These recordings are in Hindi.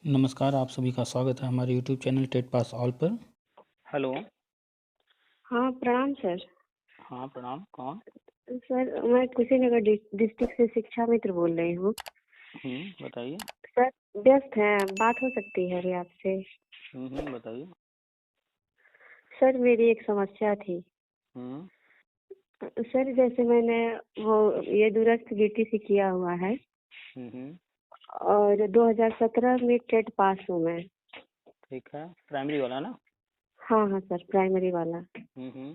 नमस्कार, आप सभी का स्वागत है हमारे YouTube channel TET pass all पर। हेलो। हाँ, प्रणाम सर। हाँ, प्रणाम। कौन? सर, मैं कुशीनगर डिस्ट्रिक्ट से शिक्षा मित्र बोल रही हूँ। बताइए। सर, व्यस्त हैं, बात हो सकती है अभी आपसे? बताइए। सर, मेरी एक समस्या थी। हम्म सर, जैसे मैंने वो ये दूरस्थ बीटीसी किया हुआ है हम्म और 2017 में टेट पास हूँ मैं। ठीक है, प्राइमरी वाला ना? हाँ हाँ सर, प्राइमरी वाला। हम्म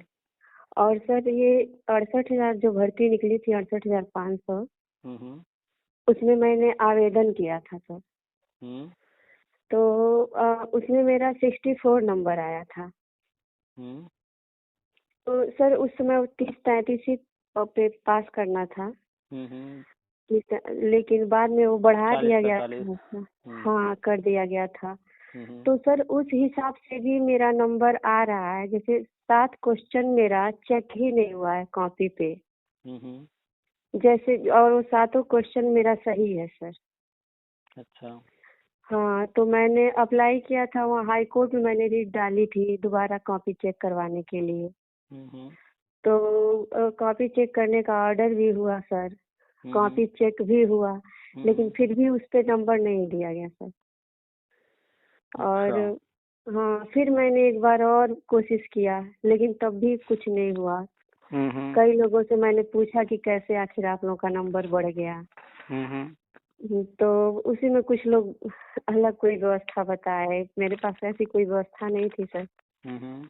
और सर, ये 68,000 जो भर्ती निकली थी, 68,500, हम्म उसमें मैंने आवेदन किया था सर। हम्म तो उसमें मेरा 64 नंबर आया था। हम्म तो सर, उस समय 30-33 ही पे पास करना था। हम्म लेकिन बाद में वो बढ़ा चालीस दिया गया पैंतालीस था। हम्म हाँ, कर दिया गया था। हम्म तो सर, उस हिसाब से भी मेरा नंबर आ रहा है। जैसे 7 क्वेश्चन मेरा चेक ही नहीं हुआ है कॉपी पे। हम्म जैसे, और वो 7 क्वेश्चन मेरा सही है सर। अच्छा। हाँ, तो मैंने अप्लाई किया था, वहाँ हाई कोर्ट में मैंने रीट डाली थी दोबारा कॉपी चेक करवाने के लिए। हम्म तो कॉपी चेक करने का ऑर्डर भी हुआ सर, हम्म कॉपी चेक भी हुआ, लेकिन हम्म फिर भी उस पे नंबर नहीं दिया गया सर। और अच्छा। हाँ, फिर मैंने एक बार और कोशिश किया, लेकिन तब भी कुछ नहीं हुआ। हम्म कई लोगों से मैंने पूछा कि कैसे आखिर आप लोगों का नंबर बढ़ गया। हम्म तो उसी में कुछ लोग अलग कोई व्यवस्था बताए, मेरे पास ऐसी कोई व्यवस्था नहीं थी सर। हम्म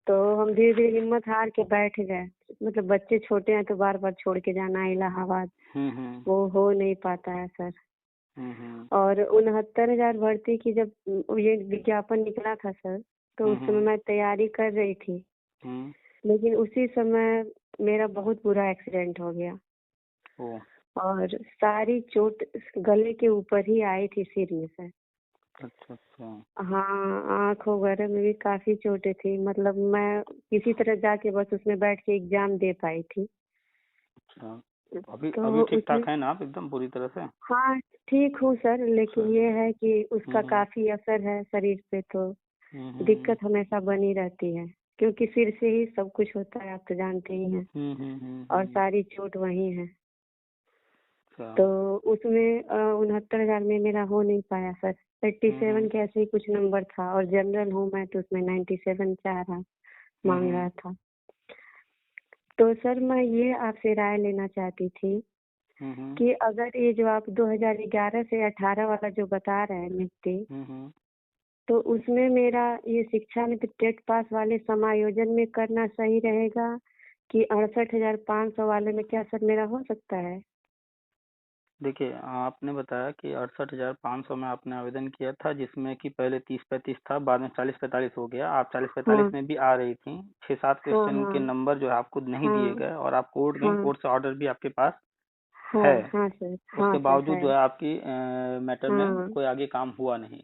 तो हम धीरे धीरे हिम्मत हार के बैठ गए। मतलब बच्चे छोटे हैं तो बार बार छोड़ के जाना इलाहाबाद, हम्म वो हो नहीं पाता है सर। हम्म और 69,000 भर्ती की जब ये विज्ञापन निकला था सर, तो उस समय हम्म मैं तैयारी कर रही थी। हम्म लेकिन उसी समय मेरा बहुत बुरा एक्सीडेंट हो गया ओ और सारी चोट गले के ऊपर ही आई थी, सिर में सर। अच्छा अच्छा हाँ, आँख वगैरह में भी काफी चोटें थी। मतलब मैं किसी तरह जाके बस उसमें बैठ के एग्जाम दे पाई थी। अच्छा। तो अभी अभी तो ठीक उसमें, ठाक है ना आप, एकदम पूरी तरह से? हाँ, ठीक हूँ सर, लेकिन चलिए। ये है कि उसका हम्म काफी असर है शरीर पे। तो हम्म दिक्कत हमेशा बनी रहती है, क्योंकि सिर से ही सब कुछ होता है, आप तो जानते ही हैं। और हम्म। सारी चोट वही है। अच्छा। तो उसमें 69,000 में मेरा हो नहीं पाया सर। 87 हम्म के ऐसे ही कुछ नंबर था, और जनरल हूँ मैं, तो उसमें 97 चाह रहा, मांग हम्म रहा था। तो सर, मैं ये आपसे राय लेना चाहती थी हम्म कि अगर ये जो आप 2011 से 18 वाला जो बता रहे हैं निफ्टी, हम्म तो उसमें मेरा ये शिक्षा मित्र टेट पास वाले समायोजन में करना सही रहेगा कि 68,500 वाले में? क्या सर, मेरा हो सकता है? देखिए, आपने बताया कि 68,500 में आपने आवेदन किया था, जिसमें कि पहले 30-35 था, बाद में 40-45 हो गया। आप 40-45 हाँ में भी आ रही थी। 6-7 हाँ क्वेश्चन के हाँ नंबर जो है आपको नहीं दिए हाँ गए, और आप कोर्ट गई, हाँ कोर्ट से ऑर्डर भी आपके पास हाँ है। हाँ सर, हाँ उसके सर बावजूद है। जो है आपकी मैटर में हाँ कोई आगे काम हुआ नहीं।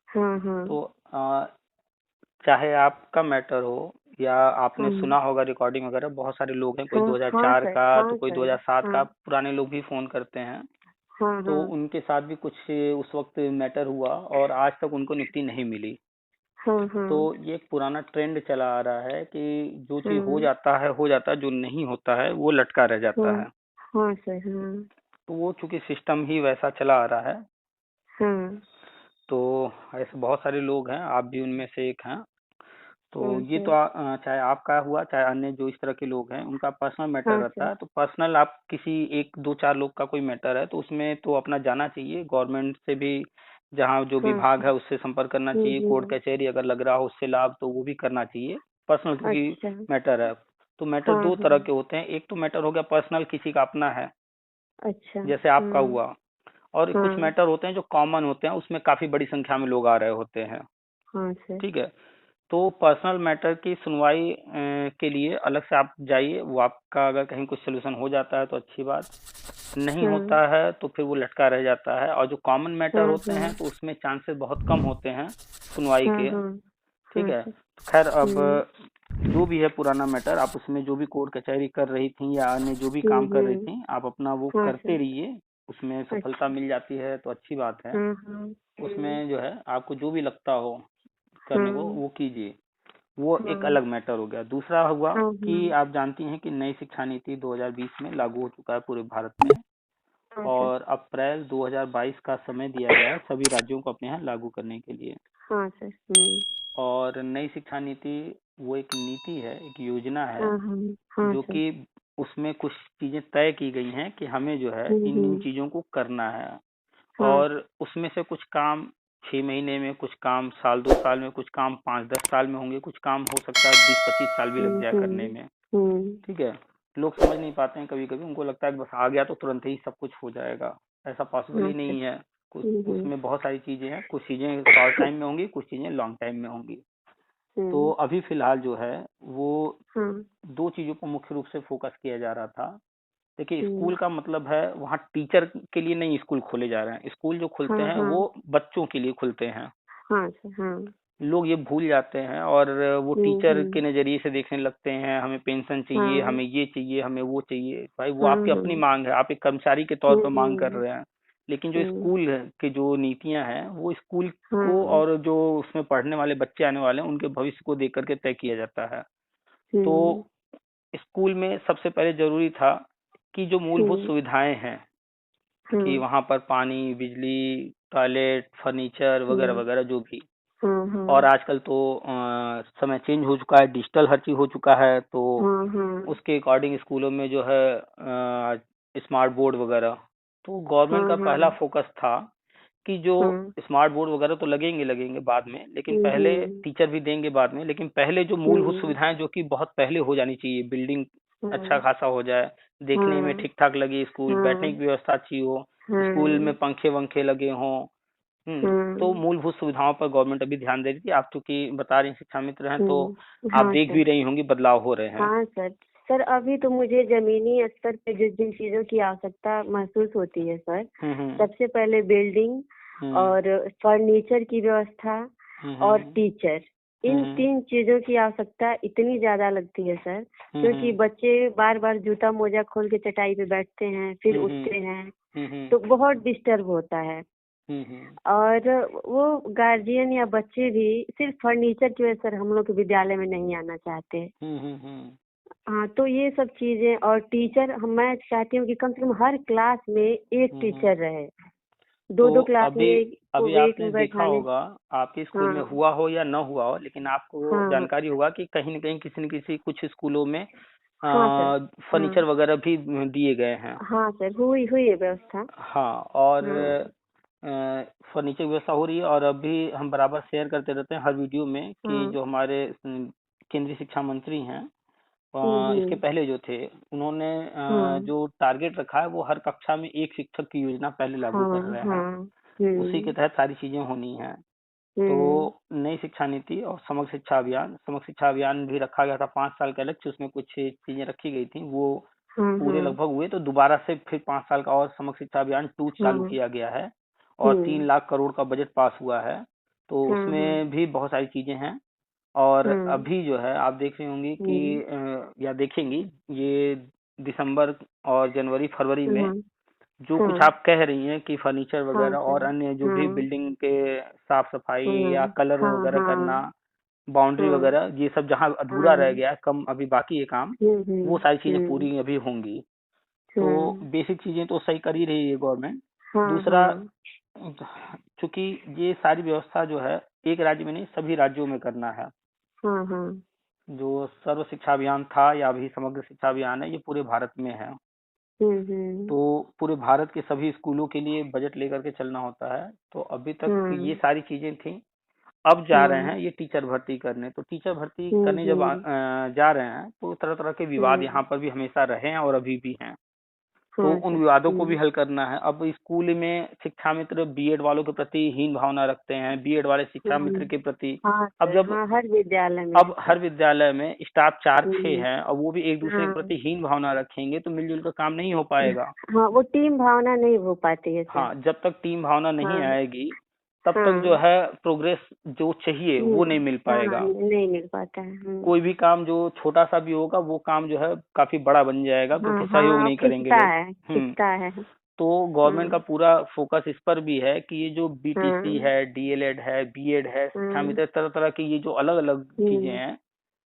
हाँ हाँ तो चाहे आपका मैटर हो, या आपने हाँ सुना होगा रिकॉर्डिंग वगैरह, बहुत सारे लोग हैं, कोई हाँ हाँ 2004 सर, का, तो हाँ कोई सर, 2007 हाँ का, पुराने लोग भी फोन करते हैं। हाँ तो हाँ उनके साथ भी कुछ उस वक्त मैटर हुआ, और आज तक उनको निफ्टी नहीं मिली। हाँ तो हाँ ये एक पुराना ट्रेंड चला आ रहा है कि जो चीज हाँ हो जाता है, जो नहीं होता है वो लटका रह हाँ जाता है। हाँ सर, हाँ तो वो चूंकि सिस्टम ही वैसा चला आ रहा है, हाँ तो ऐसे बहुत सारे लोग हैं, आप भी उनमें से एक हैं। तो हाँ ये तो सर, चाहे आपका हुआ, चाहे अन्य जो इस तरह के लोग हैं, उनका पर्सनल मैटर हाँ रहता सर, है। तो पर्सनल, आप किसी एक दो चार लोग का कोई मैटर है तो उसमें तो अपना जाना चाहिए गवर्नमेंट से भी, जहाँ जो हाँ विभाग सर। है उससे संपर्क करना चाहिए, कोर्ट कचहरी अगर लग रहा हो उससे लाभ, तो वो भी करना चाहिए। पर्सनल क्योंकि अच्छा, मैटर है। तो मैटर हाँ दो तरह हाँ, के होते हैं। एक तो मैटर हो गया पर्सनल, किसी का अपना है, अच्छा, जैसे आपका हाँ हुआ। और कुछ हाँ मैटर होते हैं जो कॉमन होते हैं, उसमें काफी बड़ी संख्या में लोग आ रहे होते हैं। हाँ सर, ठीक है। तो पर्सनल मैटर की सुनवाई के लिए अलग से आप जाइए। वो आपका अगर कहीं कुछ सोल्यूशन हो जाता है तो अच्छी बात, नहीं हाँ होता है तो फिर वो लटका रह जाता है। और जो कॉमन मैटर हाँ होते हाँ हैं तो उसमें चांसेस बहुत कम होते हैं सुनवाई हाँ के। हाँ ठीक हाँ है। सर, तो खैर, अब हम्म जो भी है पुराना मैटर, आप उसमें जो भी कोर्ट कचहरी कर रही थी या अन्य जो भी काम कर रही हम्म, थी, आप अपना वो हाँ करते सर, रहिए। उसमें सफलता अच्छा। मिल जाती है तो अच्छी बात है। हाँ। उसमें जो है आपको जो भी लगता हो करने को वो कीजिए, वो एक हाँ। अलग मैटर हो गया। दूसरा हुआ हाँ। कि आप जानती हैं कि नई शिक्षा नीति 2020 में लागू हो चुका है पूरे भारत में, हाँ सर। और अप्रैल 2022 का समय दिया गया है सभी राज्यों को अपने यहाँ लागू करने के लिए। हाँ सर। और नई शिक्षा नीति वो एक नीति है, एक योजना है, हाँ हाँ। हाँ जो सर। कि उसमें कुछ चीजें तय की गई हैं कि हमें जो है इन इन चीजों को करना है। हाँ। और उसमें से कुछ काम 6 महीने में, कुछ काम साल 2 साल में, कुछ काम 5-10 साल में होंगे, कुछ काम हो सकता है 20-25 साल भी लग जाए करने में। हम्म। ठीक है। लोग समझ नहीं पाते हैं, कभी कभी उनको लगता है कि बस आ गया तो तुरंत ही सब कुछ हो जाएगा। ऐसा पॉसिबल हाँ ही सर। नहीं है। कुछ हम्म। उसमें बहुत सारी चीजें हैं, कुछ चीजें शॉर्ट टाइम में होंगी, कुछ चीजें लॉन्ग टाइम में होंगी। तो हम्म। अभी फिलहाल जो है वो हाँ। 2 चीजों पर मुख्य रूप से फोकस किया जा रहा था। देखिए, हम्म। स्कूल का मतलब है वहाँ टीचर के लिए नहीं स्कूल खोले जा रहे हैं। स्कूल जो खुलते हाँ हैं हाँ। वो बच्चों के लिए खुलते हैं। हाँ सर। हाँ। लोग ये भूल जाते हैं और वो टीचर हम्म। के नजरिए से देखने लगते हैं, हमें पेंशन चाहिए, हाँ। हमें ये चाहिए, हमें वो चाहिए। भाई वो हाँ। आपकी अपनी मांग है, आप एक कर्मचारी के तौर पर मांग कर हम्म। रहे हैं। लेकिन जो हम्म। स्कूल है की जो नीतियां हैं वो स्कूल को हाँ। और जो उसमें पढ़ने वाले बच्चे आने वाले हैं उनके भविष्य को देख करके तय किया जाता है। तो हम्म। स्कूल में सबसे पहले जरूरी था कि जो मूलभूत हम्म। सुविधाएं हैं, कि हाँ। वहां पर पानी, बिजली, टॉयलेट, फर्नीचर वगैरह हम्म। वगैरह जो भी। हाँ। और हाँ। आजकल तो समय चेंज हो चुका है, डिजिटल हर चीज हो चुका है, तो हाँ। हाँ। उसके अकॉर्डिंग स्कूलों में जो है स्मार्ट बोर्ड वगैरह। तो गवर्नमेंट हाँ। का पहला हाँ। फोकस था कि जो हाँ। स्मार्ट बोर्ड वगैरह तो लगेंगे लगेंगे बाद में, लेकिन पहले हम्म। टीचर भी देंगे बाद में, लेकिन पहले जो मूलभूत हम्म। सुविधाएं जो कि बहुत पहले हो जानी चाहिए, बिल्डिंग अच्छा हाँ। खासा हो जाए, देखने में हाँ। ठीक ठाक लगे, स्कूल बैठने हाँ। की व्यवस्था अच्छी हो, स्कूल में हाँ। पंखे वंखे लगे हों। तो हाँ। मूलभूत सुविधाओं पर गवर्नमेंट अभी ध्यान दे रही थी। आप चूंकि बता रही हैं शिक्षा मित्र हैं, तो आप हाँ देख सर। भी रही होंगी बदलाव हो रहे हैं। हाँ सर। सर अभी तो मुझे जमीनी स्तर पे जिन जिन चीजों की आवश्यकता महसूस होती है सर, हम्म सबसे पहले बिल्डिंग हम्म और फर्नीचर की व्यवस्था हम्म और हम्म टीचर, इन हम्म 3 चीजों की आवश्यकता इतनी ज्यादा लगती है सर, क्योंकि हम्म बच्चे बार बार जूता मोजा खोल के चटाई पे बैठते हैं फिर हम्म उठते हैं, हम्म तो बहुत डिस्टर्ब होता है। हम्म और वो गार्जियन या बच्चे भी सिर्फ फर्नीचर की वजह से सर हम लोग के विद्यालय में नहीं आना चाहते। हम्म। हाँ, तो ये सब चीजें और टीचर मैं चाहती हूँ कि कम से कम हर क्लास में एक हम्म। टीचर रहे, दो तो दो क्लास में अभी एक को अभी एक आपने में देखा बैठाने। होगा, आपके स्कूल में हाँ। हुआ हो या न हुआ हो, लेकिन आपको हाँ। जानकारी होगा कि कहीं न कहीं किसी न किसी कुछ स्कूलों में हाँ सर। हाँ। फर्नीचर वगैरह भी दिए गए हैं। हाँ सर, हुई हुई है व्यवस्था। हाँ। और हाँ। फर्नीचर की व्यवस्था हो रही है, और अभी हम बराबर शेयर करते रहते हैं हर वीडियो में कि हाँ। जो हमारे केंद्रीय शिक्षा मंत्री हैं, इसके हम्म। पहले जो थे उन्होंने हाँ। जो टारगेट रखा है वो हर कक्षा में एक शिक्षक की योजना पहले लागू कर हाँ। रहे हैं। हाँ। उसी के तहत सारी चीजें होनी हैं। तो हम्म। नई शिक्षा नीति और समग्र शिक्षा अभियान भी रखा गया था 5 साल का लक्ष्य, उसमें कुछ चीजें रखी गई थी, वो हाँ। पूरे हाँ। लगभग हुए। तो दोबारा से फिर 5 साल का और समग्र शिक्षा अभियान 2 चालू हाँ। किया गया है, और हम्म। 3 लाख करोड़ का बजट पास हुआ है। तो हाँ। हाँ। उसमें भी बहुत सारी चीजें हैं। और हाँ। अभी जो है आप देख रही होंगी कि हम्म। या देखेंगी, ये दिसंबर और जनवरी फरवरी में हाँ। जो कुछ हाँ। आप कह रही हैं कि फर्नीचर हाँ वगैरह और सर। अन्य जो भी हाँ। बिल्डिंग के साफ सफाई या हाँ। कलर हाँ। वगैरह करना, हाँ। बाउंड्री हाँ। वगैरह, ये सब जहाँ अधूरा रह हाँ। गया है, कम अभी बाकी है काम, वो हम्म। सारी चीजें हम्म। पूरी अभी होंगी। तो हाँ। बेसिक चीजें तो सही कर ही रही है गवर्नमेंट। हाँ। दूसरा, हाँ। चूंकि ये सारी व्यवस्था जो है एक राज्य में नहीं सभी राज्यों में करना है। हाँ। हाँ। जो सर्व शिक्षा अभियान था या अभी समग्र शिक्षा अभियान है, ये पूरे भारत में है। हम्म। तो पूरे भारत के सभी स्कूलों के लिए बजट लेकर के चलना होता है। तो अभी तक ये हाँ। सारी चीजें थी। अब जा रहे हाँ। हैं ये टीचर भर्ती करने। तो टीचर भर्ती करने जब हम्म। जा रहे हैं तो तरह तरह के विवाद हम्म। यहाँ पर भी हमेशा रहे हैं और अभी भी हैं। तो हाँ उन सर। विवादों को भी हल करना है। अब स्कूल में शिक्षा मित्र बीएड वालों के प्रति हीन भावना रखते हैं, बीएड वाले शिक्षा मित्र हम्म। के प्रति। हाँ अब सर। जब हाँ, हर विद्यालय में है अब सर। हर विद्यालय में स्टाफ 4-6 हम्म। हैं और वो भी एक दूसरे के हाँ। प्रति हीन भावना रखेंगे तो मिलजुल कर काम नहीं हो पाएगा। हाँ, वो टीम भावना नहीं हो पाती है सर। हाँ, जब तक टीम भावना नहीं हाँ। आएगी तब तक जो हाँ। है प्रोग्रेस जो चाहिए वो नहीं मिल हाँ, पाएगा। नहीं मिल पाता है। कोई भी काम जो छोटा सा भी होगा वो काम जो है काफी बड़ा बन जाएगा, हाँ। क्योंकि सहयोग हाँ, नहीं करेंगे खिंचता लोग। है हम्म। खिंचता है। तो गवर्नमेंट का पूरा फोकस इस पर भी है कि ये जो बीटीसी हाँ है, डीएलएड है, बीएड है, शिक्षा हाँ मित्र, तरह तरह की ये जो अलग अलग चीजें हम्म हैं,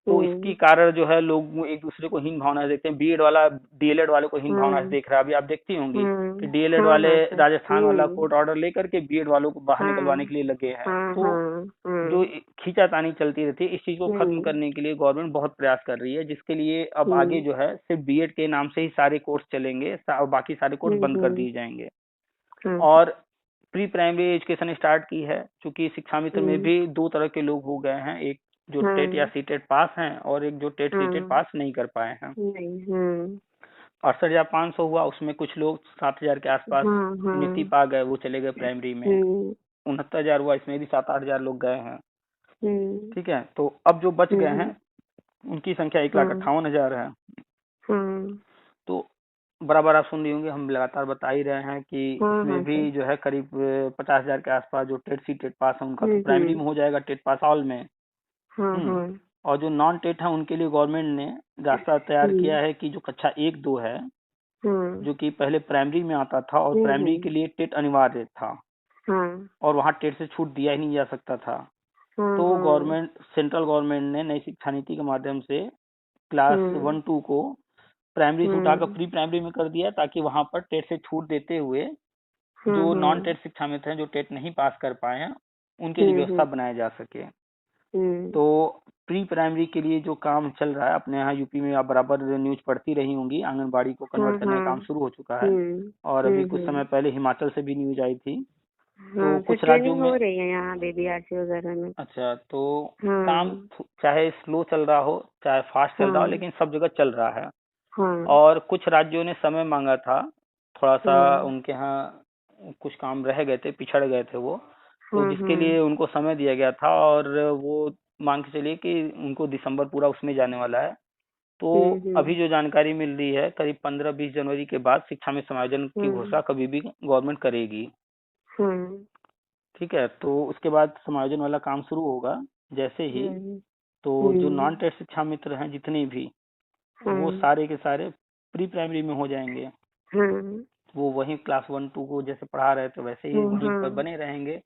तो इसकी कारण जो है लोग एक दूसरे को हीन भावना से देखते हैं। बीएड वाला डीएलएड वाले को हीन भावना से हम्म देख रहा है। अभी आप देखती होंगी कि डीएलएड हाँ वाले हाँ सर राजस्थान वाला कोर्ट ऑर्डर लेकर के बीएड वालों को बाहर निकलवाने हाँ के लिए लगे हैं। हाँ तो हाँ जो हाँ खींचातानी चलती रहती है, इस चीज को खत्म हम्म करने के लिए गवर्नमेंट बहुत प्रयास कर रही है, जिसके लिए अब आगे हम्म जो है सिर्फ बीएड के नाम से ही सारे कोर्स चलेंगे और बाकी सारे कोर्स बंद कर हम्म दिए जाएंगे। हाँ सर और प्री प्राइमरी एजुकेशन स्टार्ट की है, क्योंकि शिक्षा मित्र में हम्म भी दो तरह के लोग हो गए हैं, एक जो टेट या हाँ सीटेट पास हैं और एक जो टेट सीटेट हाँ पास नहीं कर पाए हैं। नहीं 68,500 हुआ, उसमें कुछ लोग 7,000 के आसपास हाँ नीति हाँ पा गए, वो चले गए प्राइमरी में। हम्म 69,000 हुआ, इसमें भी 7-8 हजार लोग गए हैं। हम्म ठीक है, तो अब जो बच गए हैं हम्म उनकी संख्या एक लाख हाँ अट्ठावन हजार है। हाँ तो बराबर आप सुन रही होंगे, हम लगातार बता ही रहे हैं कि हाँ इसमें हाँ भी सर जो है करीब 50,000 के आसपास जो टेट सी टेट पास है उनका तो प्राइमरी हम्म में हो जाएगा, टेट पास ऑल में। हाँ हम्म। हाँ और जो नॉन टेट है उनके लिए गवर्नमेंट ने रास्ता तैयार किया हम्म है कि जो कक्षा 1-2 है, हाँ जो कि पहले प्राइमरी में आता था और प्राइमरी के लिए टेट अनिवार्य था हाँ और वहाँ टेट से छूट दिया ही नहीं जा सकता था। हाँ तो हाँ गवर्नमेंट, सेंट्रल गवर्नमेंट ने नई शिक्षा नीति के माध्यम से क्लास हम्म 1-2 को प्राइमरी से उठाकर हम्म प्री प्राइमरी में कर दिया, ताकि वहां पर टेट से छूट देते हुए हाँ जो नॉन हाँ टेट शिक्षा मित्र हैं, जो टेट नहीं पास कर पाए हैं, उनके लिए हम्म व्यवस्था बनाया जा सके। हम्म तो प्री प्राइमरी के लिए जो काम चल रहा है अपने यहाँ यूपी में, आप बराबर न्यूज पढ़ती रही होंगी, आंगनबाड़ी को हाँ कन्वर्ट करने का हाँ काम शुरू हो चुका है। और अभी कुछ समय पहले हिमाचल से भी न्यूज आई थी। तो हाँ सर कुछ राज्यों ट्रेनिंग में, हो रही है यहाँ बेबी आरसी वगैरह में अच्छा, तो काम हाँ चाहे स्लो चल रहा हो चाहे फास्ट चल रहा हो, हाँ लेकिन सब जगह चल रहा है। हाँ और कुछ राज्यों ने समय मांगा था, थोड़ा सा हाँ उनके यहाँ कुछ काम रह गए थे, पिछड़ गए थे वो, तो हाँ जिसके हाँ लिए उनको समय दिया गया था, और वो मान के चलिए कि उनको दिसंबर पूरा उसमें जाने वाला है। तो अभी जो जानकारी मिल रही है, करीब 15-20 जनवरी के बाद शिक्षा में समायोजन की हम्म घोषणा कभी भी गवर्नमेंट करेगी। हाँ ठीक है, तो उसके बाद समायोजन वाला काम शुरू होगा जैसे ही। हम्म तो जो हम्म नॉन टेट शिक्षा मित्र हैं जितने भी, वो हाँ सारे के सारे प्री प्राइमरी में हो जाएंगे। हाँ वो वहीं क्लास 1-2 को जैसे पढ़ा रहे थे वैसे ही हाँ वहीं पर हाँ बने रहेंगे।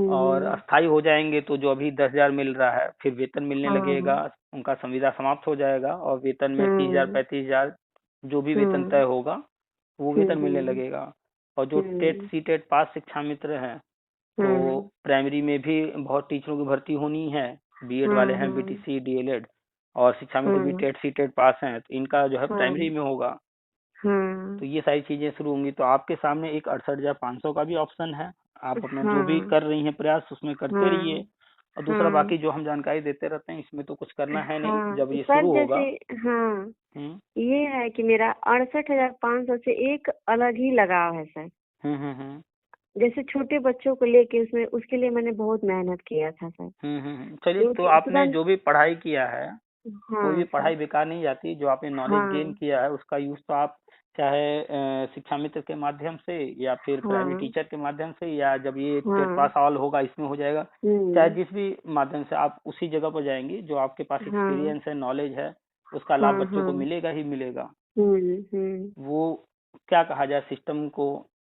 और हम्म अस्थाई हो जाएंगे, तो जो अभी 10,000 मिल रहा है फिर वेतन मिलने हाँ हाँ लगेगा, उनका संविदा समाप्त हो जाएगा और वेतन में 30,000 हम्म 35,000 जो भी वेतन हम्म तय होगा वो वेतन मिलने हम्म लगेगा। और जो टेट हम्म सी टेट पास शिक्षा मित्र हैं, तो हाँ प्राइमरी में भी बहुत टीचरों की भर्ती होनी है, बीएड वाले हाँ हैं, बीटीसी डीएलएड, और शिक्षा मित्र भी हाँ टेट सी टेट पास हैं, तो इनका जो है हाँ प्राइमरी में होगा। हाँ तो ये सारी चीजें शुरू होंगी, तो आपके सामने एक 68,500 का भी ऑप्शन है। आप अपना जो भी हाँ कर रही हैं प्रयास उसमें करते हाँ रहिए। और दूसरा, हाँ बाकी जो हम जानकारी देते रहते हैं इसमें तो कुछ करना है नहीं, हाँ जब ये सर शुरू जैसे होगा। हाँ हम्म ये है कि मेरा 68,500 से एक अलग ही लगाव है सर। हम्म हम्म हम्म जैसे छोटे बच्चों को लेके उसमें उसके लिए मैंने बहुत मेहनत किया था सर चलिए, तो क्योंकि आपने तुरंत जो भी पढ़ाई किया है, कोई भी हाँ सर पढ़ाई बेकार नहीं जाती। जो आपने नॉलेज गेन हाँ किया है उसका यूज तो आप चाहे शिक्षा मित्र के माध्यम से या फिर प्राइमरी हाँ टीचर के माध्यम से, या जब ये टेट हाँ पास ऑल होगा इसमें हो जाएगा, चाहे जिस भी माध्यम से आप उसी जगह पर जाएंगी, जो आपके पास हाँ एक्सपीरियंस है, नॉलेज है, उसका लाभ हाँ बच्चों को हाँ मिलेगा ही मिलेगा। हम्म वो क्या कहा जाए, सिस्टम को,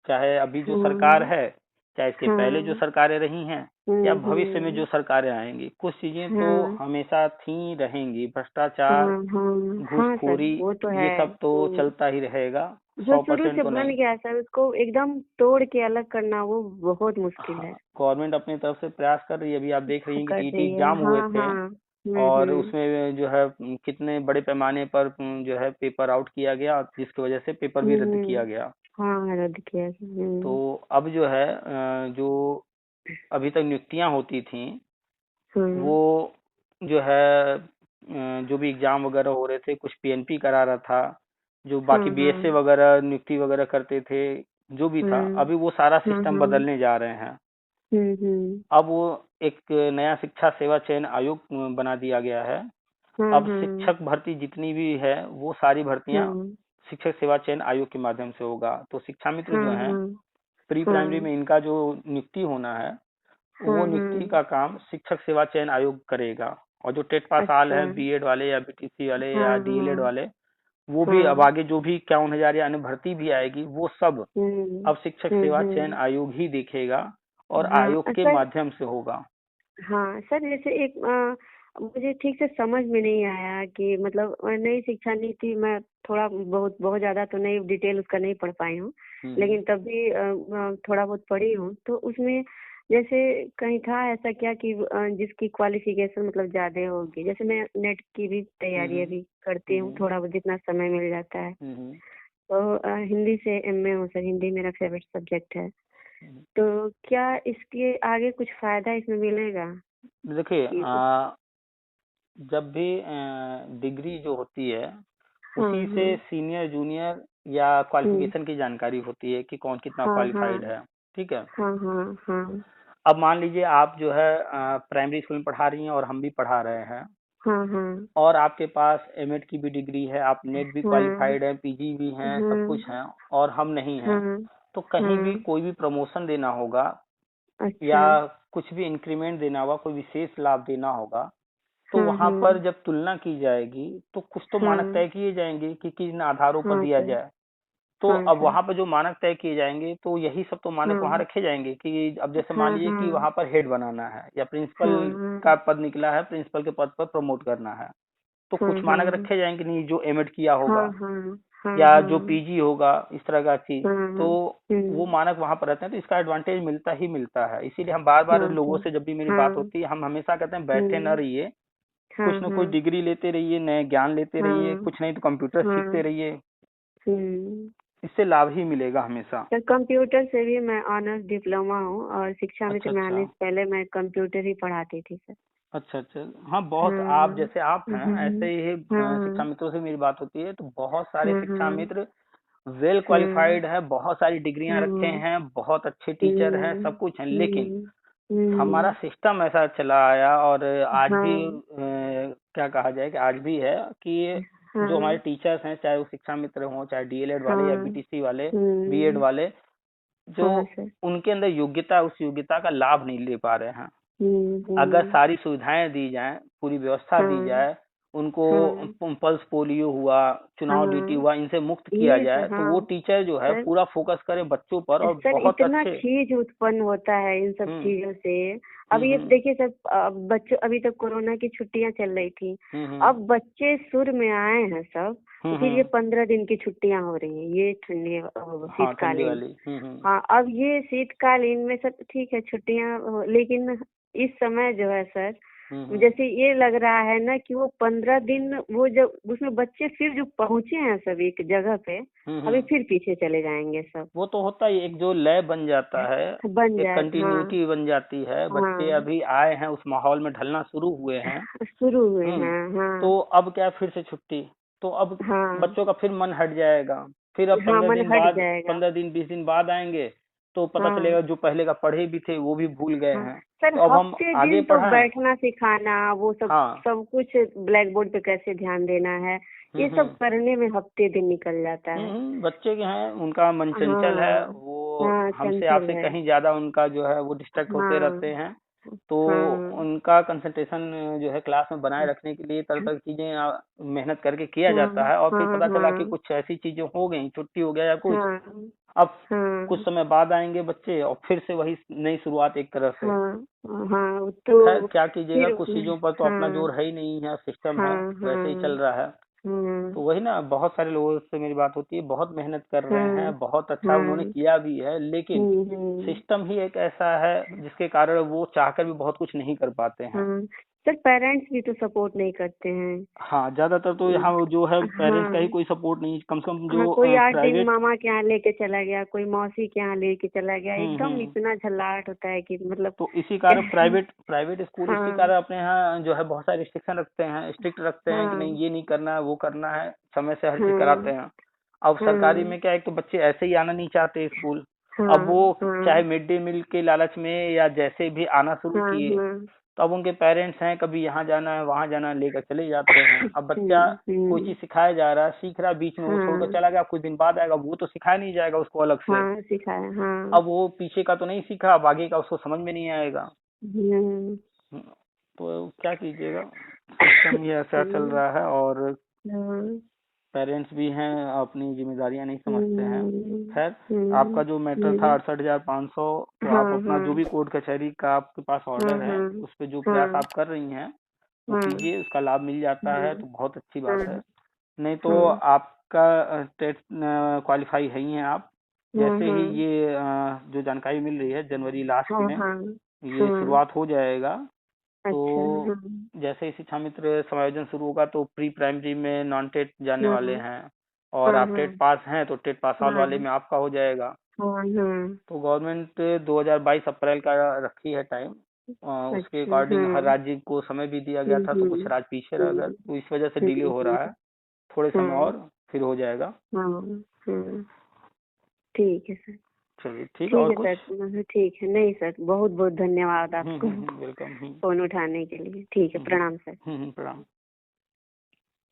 चाहे अभी जो सरकार हाँ है, चाहे इसके पहले जो हाँ सरकारें रही हैं, या भविष्य में जो हम्म सरकारें आएंगी, कुछ चीजें तो हाँ हमेशा थी रहेंगी। भ्रष्टाचार, हाँ हाँ हाँ सर घूसखोरी, वो तो ये है सब तो चलता ही रहेगा। जो शुरू 100% से तो बन नहीं। गया सर उसको एकदम तोड़ के अलग करना वो बहुत मुश्किल हाँ, है गवर्नमेंट अपनी तरफ से प्रयास कर रही है। अभी आप देख रही हैं कि कर टीटी रही है एग्जाम हुए हाँ थे, हाँ और उसमें जो है कितने बड़े पैमाने पर जो है पेपर आउट किया गया, जिसकी वजह से पेपर भी रद्द हम्म किया गया। हाँ रद्द किया सर तो अब जो है जो अभी तक नियुक्तियां होती थी, हम्म वो जो है जो भी एग्जाम वगैरह हो रहे थे, कुछ पीएनपी करा रहा था, जो हाँ बाकी हाँ बीएसए वगैरह नियुक्ति वगैरह करते थे, जो भी था, हम्म अभी वो सारा हाँ सिस्टम हाँ बदलने जा रहे हैं। हम्म अब वो एक नया शिक्षा सेवा चयन आयोग बना दिया गया है। हाँ अब हाँ शिक्षक भर्ती जितनी भी है वो सारी भर्तियां हाँ शिक्षक सेवा चयन आयोग के माध्यम से होगा। तो शिक्षा मित्र जो हाँ हैं, हाँ प्री प्राइमरी हाँ में इनका जो नियुक्ति होना है, वो हाँ नियुक्ति हाँ का काम शिक्षक सेवा चयन आयोग करेगा। और जो टेट पास आल अच्छा है, बीएड वाले या बीटीसी वाले हाँ या डीएलएड हाँ वाले, वो भी अब हाँ। आगे जो भी 51,000 या अन्य भर्ती भी आएगी वो सब अब शिक्षक सेवा चयन आयोग ही देखेगा और हाँ आयोग के सर। माध्यम से होगा। हाँ सर, जैसे एक मुझे ठीक से समझ में नहीं आया कि मतलब नई शिक्षा नीति मैं थोड़ा बहुत बहुत ज्यादा तो नहीं डिटेल उसका नहीं पढ़ पाई हूँ, लेकिन तब भी थोड़ा बहुत पढ़ी हूँ। तो उसमें जैसे कहीं था ऐसा क्या कि जिसकी क्वालिफिकेशन मतलब ज्यादा होगी, जैसे मैं नेट की भी तैयारी अभी करती हूँ, थोड़ा बहुत जितना समय मिल जाता है। तो हिंदी से एमए हूँ सर, हिंदी मेरा फेवरेट सब्जेक्ट है। तो क्या इसके आगे कुछ फायदा इसमें मिलेगा देखिए कि जब भी डिग्री जो होती है हाँ उसी से हाँ सीनियर जूनियर या क्वालिफिकेशन की जानकारी होती है कि कौन कितना हाँ क्वालिफाइड हाँ है। ठीक है। हाँ हाँ हाँ अब मान लीजिए आप जो है प्राइमरी स्कूल में पढ़ा रही हैं और हम भी पढ़ा रहे हैं हाँ हाँ और आपके पास एमएड की भी डिग्री है, आप नेट भी हाँ क्वालिफाइड है, पीजी भी हैं, सब हाँ कुछ है और हम नहीं हैं, हाँ तो कहीं भी हाँ। कोई भी प्रमोशन देना होगा अच्छा। या कुछ भी इंक्रीमेंट देना होगा, कोई विशेष लाभ देना होगा, तो हाँ वहां पर जब तुलना की जाएगी तो कुछ तो मानक हाँ तय किए जाएंगे कि किन आधारों पर हाँ दिया सर। जाए। तो हाँ अब सर। वहां पर जो मानक तय किए जाएंगे तो यही सब तो मानक वहां हाँ रखे जाएंगे कि अब जैसे मान हाँ लीजिए कि हाँ वहां पर हेड बनाना है या प्रिंसिपल हाँ का हाँ पद निकला है, प्रिंसिपल के पद पर प्रमोट करना है, तो हाँ कुछ मानक हाँ रखे जाएंगे नहीं जो एमएड किया हाँ होगा हाँ हाँ या जो हाँ पीजी होगा, इस तरह का चीज। हाँ तो हाँ। वो मानक वहां पर रहते हैं तो इसका एडवांटेज मिलता ही मिलता है। इसीलिए हम बार बार हाँ लोगों सर। से जब भी मेरी बात हाँ। होती है हम हमेशा कहते हैं बैठे न रहिए, हाँ कुछ न कुछ हाँ डिग्री लेते रहिए, नए ज्ञान लेते रहिए, हाँ कुछ नहीं तो कंप्यूटर सीखते हाँ। रहिए, हम्म। इससे लाभ ही मिलेगा हमेशा। सर कंप्यूटर से भी मैं ऑनर्स डिप्लोमा हूँ, और शिक्षा अच्छा मित्र में अच्छा। आने से पहले मैं कंप्यूटर ही पढ़ाती थी सर। अच्छा अच्छा। हाँ बहुत, आप हाँ जैसे आप हैं ऐसे ही हाँ शिक्षा मित्रों से मेरी बात होती है तो बहुत सारे हाँ शिक्षा हाँ मित्र वेल हाँ क्वालिफाइड है, बहुत सारी डिग्रियां रखे हाँ। हैं, बहुत अच्छे टीचर हैं, हम्म सब कुछ हैं, लेकिन हम्म हमारा हम्म। सिस्टम ऐसा चला आया और आज भी हाँ क्या कहा जाए कि आज भी है कि जो हमारे हाँ टीचर्स हैं, चाहे वो शिक्षा मित्र हों, चाहे डीएलएड वाले या हाँ। बीटीसी वाले, बीएड हम्म। वाले, जो हाँ सर। उनके अंदर योग्यता, उस योग्यता का लाभ नहीं ले पा रहे हैं। अगर हम्म। सारी सुविधाएं दी जाएं, पूरी व्यवस्था दी हाँ जाए, उनको हाँ पल्स पोलियो हुआ, चुनाव ड्यूटी हाँ। हुआ, इनसे मुक्त किया ये जाए तो हाँ वो टीचर जो है सर। पूरा फोकस करे बच्चों पर और सर बहुत इतना अच्छे। खींच उत्पन्न होता है इन सब हम्म चीजों से। अब ये हम्म देखिए सर, बच्चों अभी तक कोरोना की छुट्टियां चल रही थी, हम्म अब बच्चे सुर में आए हैं सब, तो फिर ये हम्म। 15 दिन की छुट्टियां हो रही हैं, ये ठंडी हाँ ठंडी शीतकालीन। वाली। हाँ अब ये शीतकालीन में सब ठीक है छुट्टियां लेकिन इस समय जो है सर, हम्म। जैसे ये लग रहा है ना कि वो 15 दिन वो जब उसमें बच्चे फिर जो पहुंचे हैं सब एक जगह पे, अभी हम्म। फिर पीछे चले जाएंगे सब। वो तो होता ही, एक जो लय बन जाता है, बन एक जाए हाँ। कंटिन्यूटी बन जाती है, बच्चे हाँ अभी आए हैं उस माहौल में ढलना शुरू हुए हैं। शुरू हुए हम्म। हैं हाँ। तो अब क्या फिर से छुट्टी, तो अब हाँ बच्चों का फिर मन हट जाएगा, फिर अब हाँ पंद्रह मन दिन हट बाद, जाएगा। 15 दिन 20 दिन बाद आएंगे तो पता हाँ चलेगा जो पहले का पढ़े भी थे वो भी भूल गए हाँ हैं। सर, तो अब हम हफ्ते आगे दिन तो पढ़ाएं। बैठना सिखाना वो सब हाँ। सब कुछ, ब्लैक बोर्ड पे कैसे ध्यान देना है, ये सब हम्म। करने में हफ्ते दिन निकल जाता है। बच्चे के हैं, उनका मन चंचल है, हाँ वो हाँ हमसे चंचल आपसे है। कहीं ज्यादा उनका जो है वो डिस्ट्रैक्ट होते हाँ रहते हैं। तो हाँ उनका कंसंट्रेशन जो है क्लास में बनाए रखने के लिए तरह तरह की चीजें मेहनत करके किया हाँ जाता है और फिर हाँ पता चला कि हाँ कुछ ऐसी चीजें हो गई, छुट्टी हो गया या कुछ, हाँ अब कुछ हाँ समय बाद आएंगे बच्चे और फिर से वही नई शुरुआत एक तरह से। हाँ हाँ खैर तो क्या कीजिएगा, फिर कुछ चीजों पर तो अपना हाँ जोर है ही नहीं है, सिस्टम है हाँ वैसे ही चल हाँ रहा है। तो हाँ वही ना, बहुत सारे लोगों से मेरी बात होती है, बहुत मेहनत कर रहे हाँ हैं, बहुत अच्छा उन्होंने हाँ। किया भी है, लेकिन हम्म। सिस्टम ही एक ऐसा है जिसके कारण वो चाहकर भी बहुत कुछ नहीं कर पाते हैं। हाँ सर, पेरेंट्स भी तो सपोर्ट नहीं करते हैं। हाँ ज्यादातर तो यहाँ जो है पेरेंट्स का ही हाँ कोई सपोर्ट नहीं, कम से कम हाँ, जो कोई 8 दिन प्राइवेट। मामा के यहाँ लेके चला गया, कोई मौसी के यहाँ लेके चला गया, एकदम हम्म। इतना झल्लाहट होता है कि मतलब तो इसी कारण प्राइवेट स्कूल इसी हाँ कारण अपने यहाँ जो है बहुत सारे रिस्ट्रिक्शन रखते हैं, स्ट्रिक्ट रखते हैं कि नहीं हाँ ये नहीं करना है, वो करना है, समय से हर चीज कराते हाँ हैं। अब सरकारी हाँ में क्या है, एक तो बच्चे ऐसे ही आना नहीं चाहते स्कूल, अब वो हाँ हाँ चाहे मिड डे मील के लालच में या जैसे भी आना शुरू हाँ किए, हाँ। तो अब उनके पेरेंट्स हैं कभी यहाँ जाना है वहां जाना है लेकर चले जाते हैं। अब बच्चा कोई चीज सिखाया जा रहा है, सीख रहा है, बीच में वो छोड़कर हाँ चला गया, कुछ दिन बाद आएगा, वो तो सिखाया नहीं जाएगा उसको अलग से। हाँ सिखाया हाँ। अब वो पीछे का तो नहीं सीखा, अब आगे का उसको समझ में नहीं आएगा। हम्म। हम्म, तो क्या कीजिएगा, सिस्टम ही ऐसा चल हम्म, रहा है और हाँ पेरेंट्स भी हैं, अपनी जिम्मेदारियां नहीं समझते हैं। खैर, आपका जो मैटर हम्म। था 68,500, तो हाँ, आप अपना जो हाँ, भी कोर्ट कचहरी का आपके पास हाँ, ऑर्डर है, हाँ, उस पे जो हाँ, प्रयास आप कर रही हैं वो हाँ, कीजिए। उसका लाभ मिल जाता है हाँ, तो बहुत अच्छी बात है। हाँ, नहीं तो हाँ, आपका टेट क्वालिफाई है ही हैं आप। हाँ, जैसे ही हाँ, ये जो जानकारी मिल रही है, जनवरी लास्ट हाँ, में हाँ, ये हाँ, शुरुआत हो जाएगा। अच्छा, तो हाँ, जैसे ही शिक्षा मित्र समायोजन शुरू होगा तो प्री प्राइमरी में नॉन टेट जाने हाँ, वाले हैं, और हाँ, आप हाँ, टेट पास हैं तो टेट पास आउट वाले हाँ, में आपका हो जाएगा। हाँ, हाँ, तो गवर्नमेंट 2022 अप्रैल का रखी है टाइम। उसके अच्छा, अकॉर्डिंग हर हाँ, राज्य को समय भी दिया गया था, तो कुछ राज्य पीछे रह गए, हम्म, तो इस वजह से डिले हो हम्म, रहा है। थोड़े समय हाँ, और फिर हो जाएगा। हाँ, हाँ, ठीक है सर। चलिए ठीक है, ठीक और है कुछ? सर, ठीक है, नहीं सर, बहुत बहुत धन्यवाद आपको वेलकम। फोन उठाने के लिए। ठीक है, प्रणाम सर। प्रणाम।